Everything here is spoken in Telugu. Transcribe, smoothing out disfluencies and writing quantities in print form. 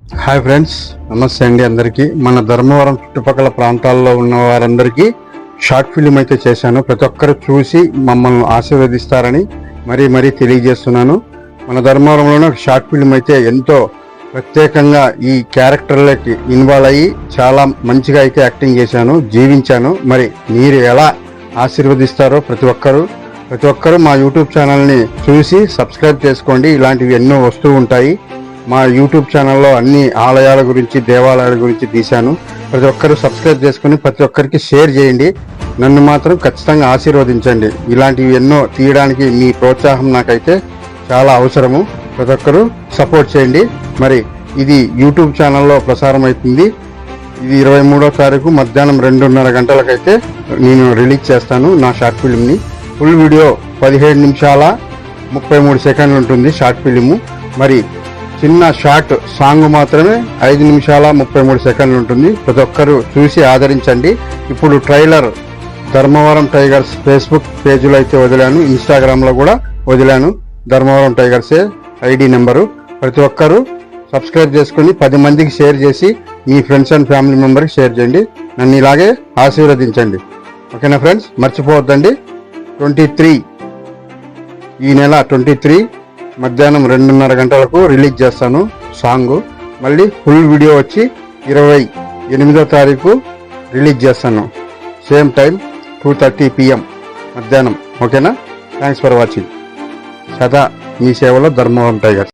హాయ్ ఫ్రెండ్స్, నమస్తే అండి అందరికీ. మన ధర్మవరం చుట్టుపక్కల ప్రాంతాల్లో ఉన్న వారందరికీ షార్ట్ ఫిలిం అయితే చేశాను. ప్రతి ఒక్కరు చూసి మమ్మల్ని ఆశీర్వదిస్తారని మరీ తెలియజేస్తున్నాను. మన ధర్మవరంలోనే ఒక షార్ట్ ఫిలిం అయితే ఎంతో ప్రత్యేకంగా ఈ క్యారెక్టర్లకి ఇన్వాల్వ్ అయ్యి చాలా మంచిగా అయితే యాక్టింగ్ చేశాను, జీవించాను. మరి మీరు ఎలా ఆశీర్వదిస్తారో ప్రతి ఒక్కరు మా యూట్యూబ్ ఛానల్ని చూసి సబ్స్క్రైబ్ చేసుకోండి. ఇలాంటివి ఎన్నో వస్తూ ఉంటాయి. మా యూట్యూబ్ ఛానల్లో అన్ని ఆలయాల గురించి, దేవాలయాల గురించి తీశాను. ప్రతి ఒక్కరు సబ్స్క్రైబ్ చేసుకుని ప్రతి ఒక్కరికి షేర్ చేయండి. నన్ను మాత్రం ఖచ్చితంగా ఆశీర్వదించండి. ఇలాంటివి ఎన్నో తీయడానికి మీ ప్రోత్సాహం నాకైతే చాలా అవసరము. ప్రతి ఒక్కరు సపోర్ట్ చేయండి. మరి ఇది యూట్యూబ్ ఛానల్లో ప్రసారం అవుతుంది. ఇది 23వ తారీఖు మధ్యాహ్నం 2:30 గంటలకైతే నేను రిలీజ్ చేస్తాను నా షార్ట్ ఫిలింని. ఫుల్ వీడియో 17 నిమిషాల 33 సెకండ్లు ఉంటుంది షార్ట్ ఫిలిము. మరి చిన్న షార్ట్ సాంగ్ మాత్రమే 5 నిమిషాల 33 సెకండ్లు ఉంటుంది. ప్రతి ఒక్కరు చూసి ఆదరించండి. ఇప్పుడు ట్రైలర్ ధర్మవరం టైగర్స్ ఫేస్బుక్ పేజీలో అయితే వదిలాను, ఇన్స్టాగ్రామ్లో కూడా వదిలాను. ధర్మవరం టైగర్సే ఐడి నెంబరు. ప్రతి ఒక్కరు సబ్స్క్రైబ్ చేసుకుని 10 మందికి షేర్ చేసి మీ ఫ్రెండ్స్ అండ్ ఫ్యామిలీ మెంబర్కి షేర్ చేయండి. నన్ను ఇలాగే ఆశీర్వదించండి. ఓకేనా ఫ్రెండ్స్? మర్చిపోవద్దండి. 23 ఈ నెల 23 మధ్యాహ్నం 2:30 గంటలకు రిలీజ్ చేస్తాను సాంగ్. మళ్ళీ ఫుల్ వీడియో వచ్చి 28వ తారీఖు రిలీజ్ చేస్తాను. సేమ్ టైం 2:30 PM మధ్యాహ్నం. ఓకేనా? Thanks for watching. సదా మీ సేవలో ధర్మవరం టైగర్స్.